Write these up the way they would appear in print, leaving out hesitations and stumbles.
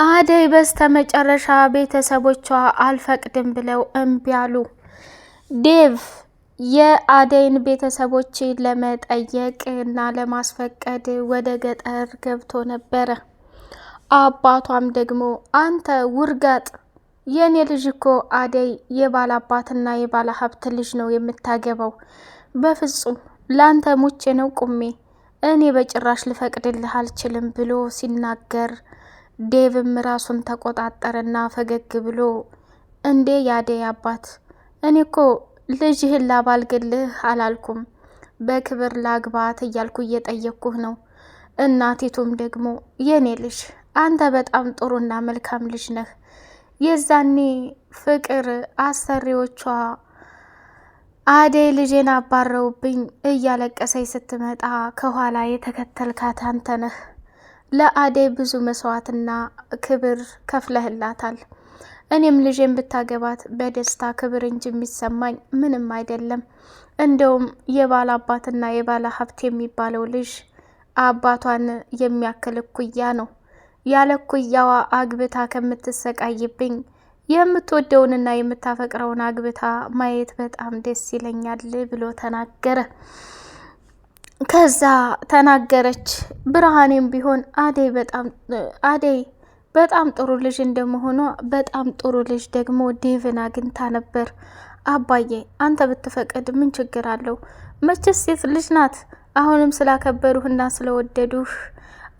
አደይ በስተመጨረሻ ቤተሰቦቿ አልፈቅድም ብለው እምቢ አሉ። ዴቭ የአደይን ቤተሰቦች ለመጠየቅ እና ለማስፈቀድ ወደ ገጠር ገብቶ ነበረ። አባቷም ደግሞ አንተ ውርጋጥ፣ የኔ ልጅ እኮ አደይ የባለ አባትና የባለ ሀብት ልጅ ነው የምታገባው። በፍጹም ላንተ ሙቼ ነው ቁሜ፣ እኔ በጭራሽ ልፈቅድልህ አልችልም ብሎ ሲናገር ዴቭም ራሱን ተቆጣጠረና ፈገግ ብሎ እንዴ ያደይ አባት፣ እኔ እኮ ልጅህን ላባልግልህ አላልኩም፣ በክብር ላግባት እያልኩ እየጠየቅኩህ ነው። እናቲቱም ደግሞ የኔ ልጅ አንተ በጣም ጥሩና መልካም ልጅ ነህ። የዛኔ ፍቅር አሰሪዎቿ አደይ ልጄን አባረውብኝ እያለቀሰኝ ስትመጣ ከኋላ የተከተልካት አንተ ነህ። ለአደይ ብዙ መስዋዕትና ክብር ከፍለህላታል። እኔም ልጄን ብታገባት በደስታ ክብር እንጂ የሚሰማኝ ምንም አይደለም። እንደውም የባለ አባትና የባለ ሀብት የሚባለው ልጅ አባቷን የሚያክል እኩያ ነው። ያለ እኩያዋ አግብታ ከምትሰቃይብኝ የምትወደውንና የምታፈቅረውን አግብታ ማየት በጣም ደስ ይለኛል ብሎ ተናገረ። ከዛ ተናገረች ብርሃኔም ቢሆን አደይ በጣም ጥሩ ልጅ እንደመሆኗ በጣም ጥሩ ልጅ ደግሞ ዴቭን አግኝታ ነበር። አባዬ አንተ ብትፈቅድ ምን ችግር አለው? መቼስ ሴት ልጅ ናት። አሁንም ስላከበሩህና ስለወደዱህ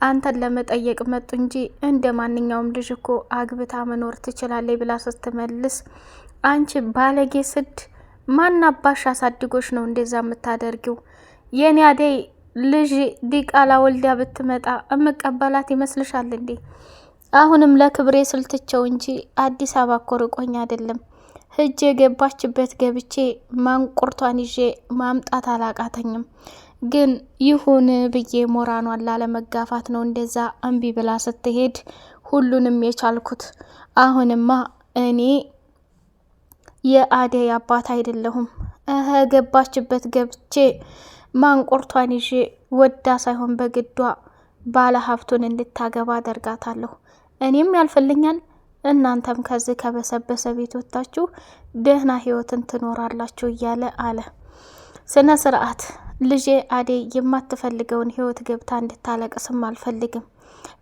አንተን ለመጠየቅ መጡ እንጂ እንደ ማንኛውም ልጅ እኮ አግብታ መኖር ትችላለች ብላ ስትመልስ፣ አንቺ ባለጌ ስድ፣ ማናባሽ አሳድጎሽ ነው እንደዛ የምታደርጊው? የኔ አደይ ልጅ ዲቃላ ወልዳ ብትመጣ እምቀበላት ይመስልሻል እንዴ? አሁንም ለክብሬ ስልትቸው እንጂ አዲስ አበባ እኮ ርቆኝ አይደለም። ህጅ የገባችበት ገብቼ ማንቁርቷን ይዤ ማምጣት አላቃተኝም። ግን ይሁን ብዬ ሞራኗን ላለመጋፋት ነው እንደዛ እምቢ ብላ ስትሄድ ሁሉንም የቻልኩት። አሁንማ እኔ የአደይ አባት አይደለሁም። ገባችበት ገብቼ ማንቁርቷን ይዤ ወዳ ሳይሆን በግዷ ባለ ሀብቱን እንድታገባ አደርጋታለሁ። እኔም ያልፈልኛል፣ እናንተም ከዚህ ከበሰበሰ ቤት ወጥታችሁ ደህና ህይወትን ትኖራላችሁ እያለ አለ። ስነ ስርዓት ልጄ አደይ የማትፈልገውን ህይወት ገብታ እንድታለቅስም አልፈልግም።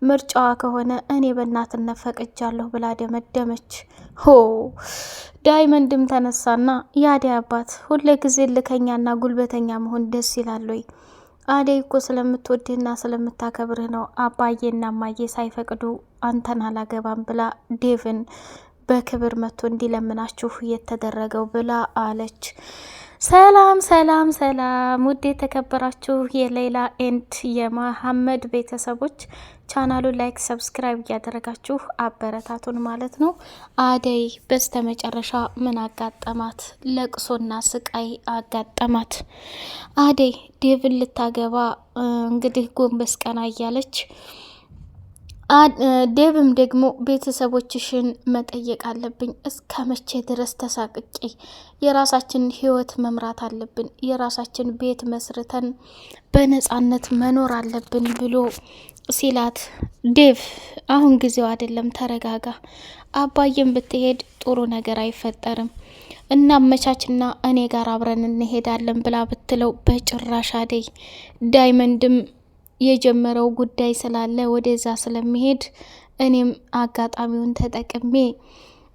ምርጫዋ ከሆነ እኔ በእናትነት ፈቅጃለሁ ብላ ደመደመች። ሆ ዳይመንድም ተነሳና የአደይ አባት ሁሌ ጊዜ ልከኛና ጉልበተኛ መሆን ደስ ይላል ወይ? አደይ እኮ ስለምትወድህና ስለምታከብርህ ነው አባዬና እማዬ ሳይፈቅዱ አንተን አላገባም ብላ ዴቭን በክብር መጥቶ እንዲለምናችሁ የተደረገው ብላ አለች። ሰላም ሰላም ሰላም! ውድ የተከበራችሁ የሌላ ኤንድ የመሐመድ ቤተሰቦች ቻናሉን ላይክ፣ ሰብስክራይብ እያደረጋችሁ አበረታቱን ማለት ነው። አደይ በስተመጨረሻ ምን አጋጠማት? ለቅሶና ስቃይ አጋጠማት። አደይ ዴቭን ልታገባ እንግዲህ ጎንበስ ቀና እያለች ዴቭም ደግሞ ቤተሰቦችሽን መጠየቅ አለብኝ፣ እስከ መቼ ድረስ ተሳቅቄ የራሳችንን ህይወት መምራት አለብን፣ የራሳችን ቤት መስርተን በነፃነት መኖር አለብን ብሎ ሲላት፣ ዴቭ አሁን ጊዜው አይደለም፣ ተረጋጋ፣ አባዬም ብትሄድ ጥሩ ነገር አይፈጠርም፣ እናመቻችና እኔ ጋር አብረን እንሄዳለን ብላ ብትለው፣ በጭራሽ አደይ ዳይመንድም የጀመረው ጉዳይ ስላለ ወደዛ ስለሚሄድ እኔም አጋጣሚውን ተጠቅሜ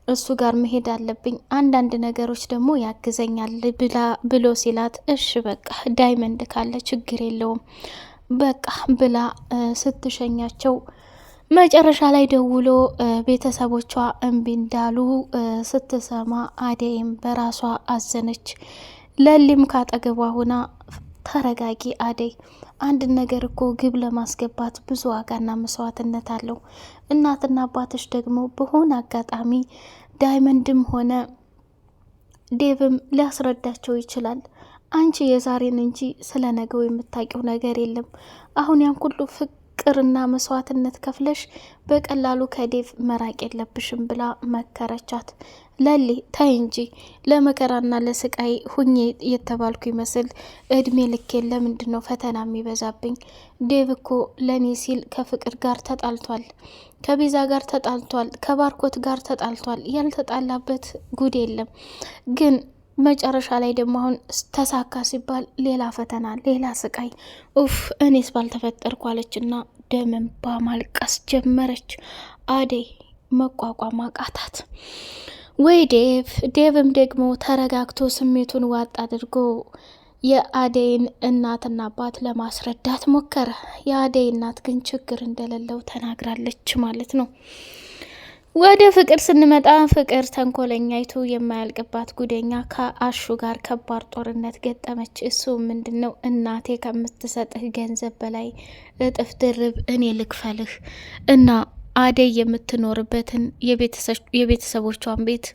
እሱ ጋር መሄድ አለብኝ፣ አንዳንድ ነገሮች ደግሞ ያግዘኛል ብሎ ሲላት፣ እሺ በቃ ዳይመንድ ካለ ችግር የለውም በቃ ብላ ስትሸኛቸው፣ መጨረሻ ላይ ደውሎ ቤተሰቦቿ እምቢ እንዳሉ ስትሰማ አደይም በራሷ አዘነች። ለሊም ካጠገቧ ሁና ተረጋጊ አደይ፣ አንድ ነገር እኮ ግብ ለማስገባት ብዙ ዋጋና መስዋዕትነት አለው። እናትና አባትሽ ደግሞ በሆነ አጋጣሚ ዳይመንድም ሆነ ዴቭም ሊያስረዳቸው ይችላል። አንቺ የዛሬን እንጂ ስለ ነገው የምታውቂው ነገር የለም። አሁን ያን ሁሉ ፍቅርና መስዋዕትነት ከፍለሽ በቀላሉ ከዴቭ መራቅ የለብሽም ብላ መከረቻት። ለሊ ታይ እንጂ ለመከራና ለስቃይ ሁኜ የተባልኩ ይመስል እድሜ ልኬን ለምንድን ነው ፈተና የሚበዛብኝ? ዴቭ እኮ ለእኔ ሲል ከፍቅር ጋር ተጣልቷል፣ ከቤዛ ጋር ተጣልቷል፣ ከባርኮት ጋር ተጣልቷል። ያልተጣላበት ጉድ የለም። ግን መጨረሻ ላይ ደግሞ አሁን ተሳካ ሲባል ሌላ ፈተና፣ ሌላ ስቃይ። ኡፍ እኔስ ባልተፈጠርኩ አለችና ደምን በማልቀስ ጀመረች። አደይ መቋቋም አቃታት። ወይ ዴቭም ደግሞ ተረጋግቶ ስሜቱን ዋጥ አድርጎ የአደይን እናትና አባት ለማስረዳት ሞከረ። የአደይ እናት ግን ችግር እንደሌለው ተናግራለች ማለት ነው። ወደ ፍቅር ስንመጣ ፍቅር ተንኮለኛይቱ የማያልቅባት ጉደኛ ከአሹ ጋር ከባድ ጦርነት ገጠመች። እሱ ምንድን ነው? እናቴ ከምትሰጥህ ገንዘብ በላይ እጥፍ ድርብ እኔ ልክፈልህ እና አደይ የምትኖርበትን የቤተሰቦቿን ቤት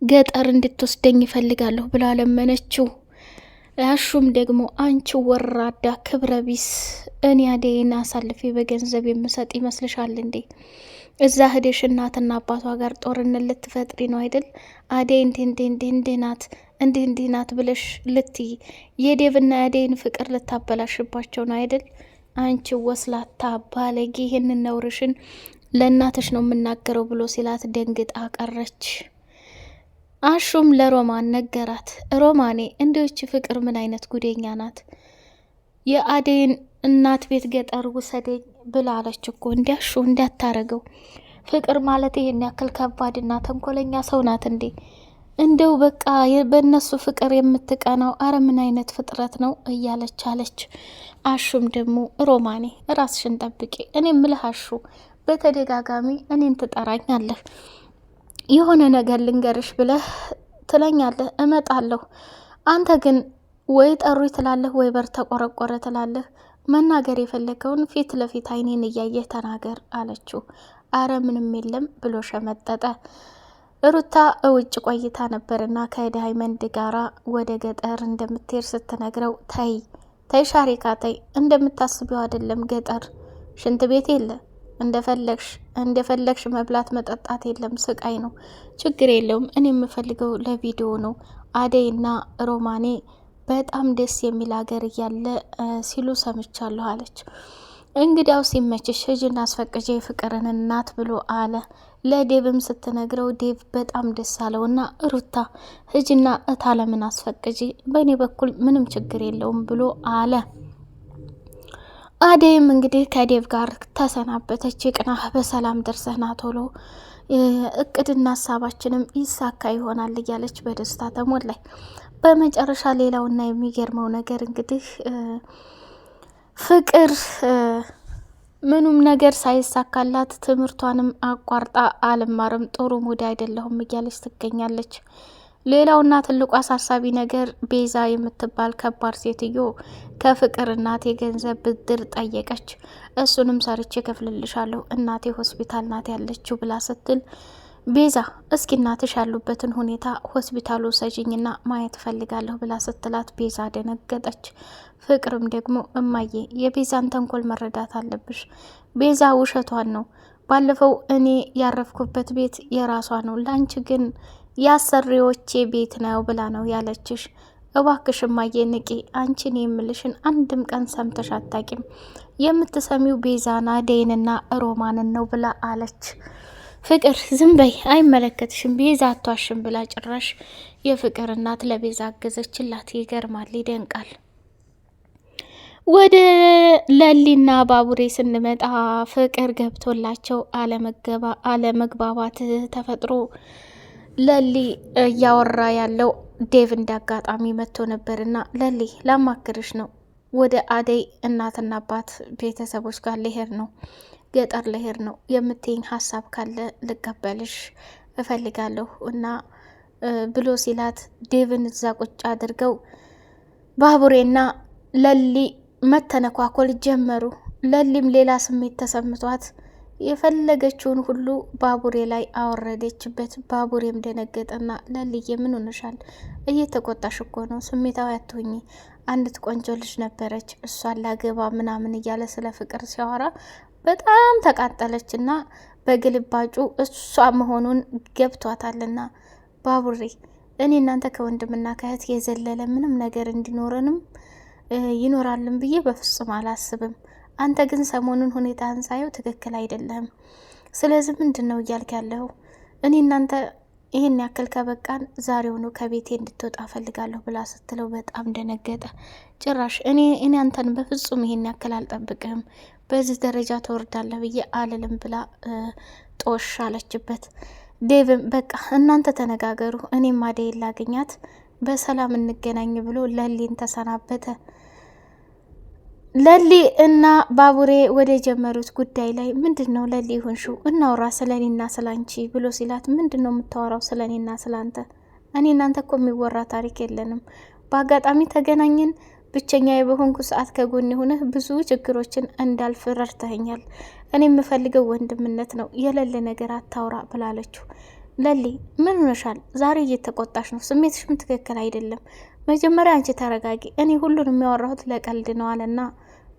ገጠር እንድትወስደኝ ይፈልጋለሁ ብላ ለመነችው። አሹም ደግሞ አንቺ ወራዳ ክብረ ቢስ፣ እኔ አደይን አሳልፌ በገንዘብ የምሰጥ ይመስልሻል እንዴ? እዛ ሄደሽ እናትና አባቷ ጋር ጦርነት ልትፈጥሪ ነው አይደል? አደይ እንዲህ ናት ብለሽ ልትይ የዴቭና የአደይን ፍቅር ልታበላሽባቸው ነው አይደል? አንቺ ወስላታ ባለጌ፣ ይህንን ነውርሽን ለእናትሽ ነው የምናገረው ብሎ ሲላት ደንግጣ ቀረች። አሹም ለሮማን ነገራት። ሮማኔ እንዲች ፍቅር ምን አይነት ጉደኛ ናት? የአደይን እናት ቤት ገጠር ውሰደኝ ብላለች እኮ። እንዲያሹ እንዳታረገው፣ ፍቅር ማለት ይሄን ያክል ከባድና ተንኮለኛ ሰው ናት እንዴ? እንደው በቃ በእነሱ ፍቅር የምትቀናው አረ ምን አይነት ፍጥረት ነው እያለች አለች። አሹም ደግሞ ሮማኔ ራስሽን ጠብቂ፣ እኔ ምልህ አሹ በተደጋጋሚ እኔን ትጠራኛለህ፣ የሆነ ነገር ልንገርሽ ብለህ ትለኛለህ፣ እመጣለሁ። አንተ ግን ወይ ጠሩኝ ትላለህ ወይ በር ተቆረቆረ ትላለህ። መናገር የፈለገውን ፊት ለፊት አይኔን እያየህ ተናገር አለችው። አረ ምንም የለም ብሎ ሸመጠጠ። ሩታ እውጭ ቆይታ ነበርና ከዳይመንድ ጋራ ወደ ገጠር እንደምትሄድ ስትነግረው ተይ ሻሪካ ተይ፣ እንደምታስቢው አይደለም ገጠር ሽንት ቤት የለ፣ እንደፈለግሽ መብላት መጠጣት የለም፣ ስቃይ ነው። ችግር የለውም፣ እኔ የምፈልገው ለቪዲዮ ነው። አደይና ሮማኔ በጣም ደስ የሚል ሀገር እያለ ሲሉ ሰምቻለሁ አለች። እንግዲያው ሲመችሽ ሂጂና አስፈቅጄ ፍቅርን እናት ብሎ አለ። ለዴቭም ስትነግረው ዴቭ በጣም ደስ አለውና ሩታ ሂጂና እታለምን አስፈቅጂ፣ በእኔ በኩል ምንም ችግር የለውም ብሎ አለ። አደይም እንግዲህ ከዴቭ ጋር ተሰናበተች። ቅናህ በሰላም ደርሰና ቶሎ እቅድና ሀሳባችንም ይሳካ ይሆናል እያለች በደስታ ተሞላይ። በመጨረሻ ሌላውና የሚገርመው ነገር እንግዲህ ፍቅር ምኑም ነገር ሳይሳካላት ትምህርቷንም አቋርጣ አልማርም፣ ጥሩ ሙድ አይደለሁም እያለች ትገኛለች። ሌላውና ትልቁ አሳሳቢ ነገር ቤዛ የምትባል ከባድ ሴትዮ ከፍቅር እናቴ ገንዘብ ብድር ጠየቀች። እሱንም ሰርቼ ከፍልልሻለሁ እናቴ ሆስፒታል ናት ያለችው ብላ ስትል ቤዛ እስኪ እናትሽ ያሉበትን ሁኔታ ሆስፒታሉ ሰጂኝና ማየት ፈልጋለሁ ብላ ስትላት ቤዛ ደነገጠች። ፍቅርም ደግሞ እማዬ የቤዛን ተንኮል መረዳት አለብሽ፣ ቤዛ ውሸቷን ነው፣ ባለፈው እኔ ያረፍኩበት ቤት የራሷ ነው፣ ላንቺ ግን ያሰሪዎቼ ቤት ነው ብላ ነው ያለችሽ። እባክሽ እማዬ ንቂ፣ አንቺን የምልሽን አንድም ቀን ሰምተሽ አታቂም፣ የምትሰሚው ቤዛና አደይንና ሮማንን ነው ብላ አለች። ፍቅር ዝም በይ አይመለከትሽም፣ ቤዛ አቷሽም ብላ ጭራሽ የፍቅር እናት ለቤዛ አገዘችላት። ይገርማል፣ ይደንቃል። ወደ ለሊና ባቡሬ ስንመጣ ፍቅር ገብቶላቸው አለመግባባት ተፈጥሮ ለሊ እያወራ ያለው ዴቭ እንዳጋጣሚ መጥቶ ነበርና ለሊ ላማክርሽ ነው፣ ወደ አደይ እናትና አባት ቤተሰቦች ጋር ልሄድ ነው፣ ገጠር ልሄድ ነው፣ የምትይኝ ሀሳብ ካለ ልቀበልሽ እፈልጋለሁ እና ብሎ ሲላት ዴቭን እዛ ቁጭ አድርገው ባቡሬና ለሊ መተነኳኮል ጀመሩ። ለሊም ሌላ ስሜት ተሰምቷት የፈለገችውን ሁሉ ባቡሬ ላይ አወረደችበት። ባቡሬም ደነገጠና ለልዬ ምን ሆነሻል? እየተቆጣሽ እኮ ነው፣ ስሜታዊ አትሁኚ። አንዲት ቆንጆ ልጅ ነበረች እሷን ላገባ ምናምን እያለ ስለ ፍቅር ሲያወራ በጣም ተቃጠለችና በግልባጩ እሷ መሆኑን ገብቷታልና ባቡሬ እኔ እናንተ ከወንድምና ከእህት የዘለለ ምንም ነገር እንዲኖረንም ይኖራልን ብዬ በፍጹም አላስብም። አንተ ግን ሰሞኑን ሁኔታህን ሳየው ትክክል አይደለም። ስለዚህ ምንድን ነው እያልክ ያለው? እኔ እናንተ ይህን ያክል ከበቃን ዛሬውኑ ከቤቴ እንድትወጣ ፈልጋለሁ ብላ ስትለው በጣም ደነገጠ። ጭራሽ እኔ አንተን በፍጹም ይህን ያክል አልጠብቅህም፣ በዚህ ደረጃ ተወርዳለህ ብዬ አልልም ብላ ጦሽ አለችበት። ዴቭም በቃ እናንተ ተነጋገሩ፣ እኔም አደይን ላገኛት በሰላም እንገናኝ ብሎ ለሊን ተሰናበተ። ለሊ እና ባቡሬ ወደ ጀመሩት ጉዳይ ላይ ምንድን ነው ለሊ ሆንሹ? እናውራ ስለኔና ስላንቺ ብሎ ሲላት ምንድን ነው የምታወራው ስለኔና ስላንተ? እኔ እናንተ እኮ የሚወራ ታሪክ የለንም። በአጋጣሚ ተገናኘን፣ ብቸኛ በሆንኩ ሰዓት ከጎን የሆነህ ብዙ ችግሮችን እንዳልፍ ረድተኸኛል። እኔ የምፈልገው ወንድምነት ነው፣ የሌለ ነገር አታውራ ብላለችው። ለሊ ምን ሆነሻል? ዛሬ እየተቆጣሽ ነው፣ ስሜትሽም ትክክል አይደለም። መጀመሪያ አንቺ ተረጋጊ። እኔ ሁሉን የሚያወራሁት ለቀልድ ነው አለና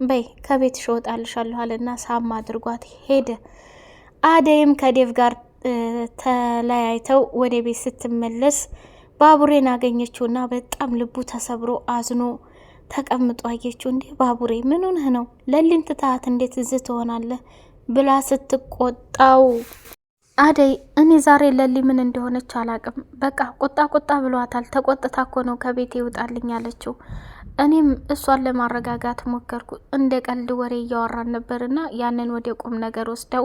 በይ ከቤትሽ እወጣልሻለሁ አለና ሳማ አድርጓት ሄደ። አደይም ከዴቭ ጋር ተለያይተው ወደ ቤት ስትመለስ ባቡሬን አገኘችውና በጣም ልቡ ተሰብሮ አዝኖ ተቀምጦ አየችው። እንዴ ባቡሬ ምን ሆነህ ነው? ለሊን ትተሃት እንዴት እዚህ ትሆናለህ? ብላ ስትቆጣው አደይ እኔ ዛሬ ለሊ ምን እንደሆነች አላቅም፣ በቃ ቁጣ ብሏታል። ተቆጥታ እኮ ነው ከቤት ይውጣልኝ አለችው። እኔም እሷን ለማረጋጋት ሞከርኩ፣ እንደ ቀልድ ወሬ እያወራን ነበርና ያንን ወደ ቁም ነገር ወስደው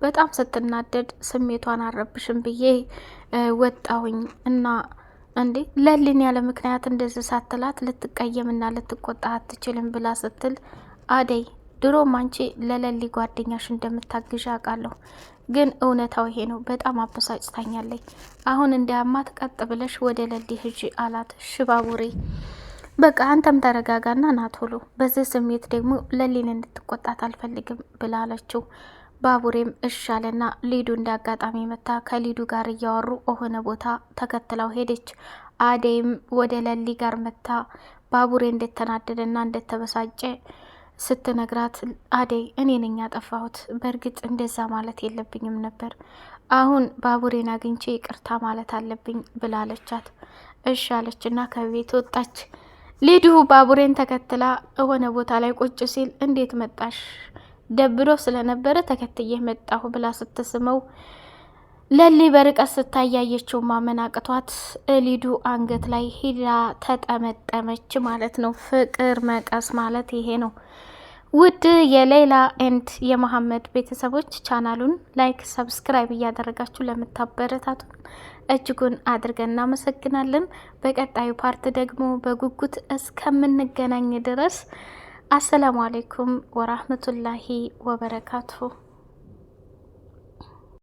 በጣም ስትናደድ ስሜቷን አረብሽም ብዬ ወጣሁኝ እና እንዴ ለሊን ያለ ምክንያት እንደዚህ ሳትላት ልትቀየምና ልትቆጣ አትችልም ብላ ስትል አደይ ድሮም አንቺ ለለሊ ጓደኛሽ እንደምታግዥ አውቃለሁ፣ ግን እውነታው ይሄ ነው። በጣም አበሳጭታኛለች። አሁን እንዲያማት ቀጥ ብለሽ ወደ ለሊ ሂጂ አላት። ሽባቡሬ በቃ አንተም ተረጋጋና ናቶሎ፣ በዚህ ስሜት ደግሞ ለሊን እንድትቆጣት አልፈልግም ብላለችው። ባቡሬም እሻለና ሊዱ እንዳጋጣሚ መታ ከሊዱ ጋር እያወሩ ሆነ ቦታ ተከትለው ሄደች። አደይም ወደ ለሊ ጋር መታ ባቡሬ እንደተናደደና እንደተበሳጨ ስትነግራት አደይ እኔ ነኝ ያጠፋሁት፣ በእርግጥ እንደዛ ማለት የለብኝም ነበር፣ አሁን ባቡሬን አግኝቼ ይቅርታ ማለት አለብኝ ብላለቻት። እሺ አለችና ከቤት ወጣች። ሊዱ ባቡሬን ተከትላ የሆነ ቦታ ላይ ቁጭ ሲል እንዴት መጣሽ? ደብሮ ስለነበረ ተከትዬ መጣሁ ብላ ስትስመው ለሊ በርቀት ስታያየችው ማመን አቅቷት ሊዱ አንገት ላይ ሂዳ ተጠመጠመች ማለት ነው። ፍቅር መቀስ ማለት ይሄ ነው። ውድ የሌላ ኤንድ የመሐመድ ቤተሰቦች ቻናሉን ላይክ፣ ሰብስክራይብ እያደረጋችሁ ለምታበረታቱን እጅጉን አድርገን እናመሰግናለን። በቀጣዩ ፓርት ደግሞ በጉጉት እስከምንገናኝ ድረስ አሰላሙ አሌይኩም ወራህመቱላሂ ወበረካቱሁ።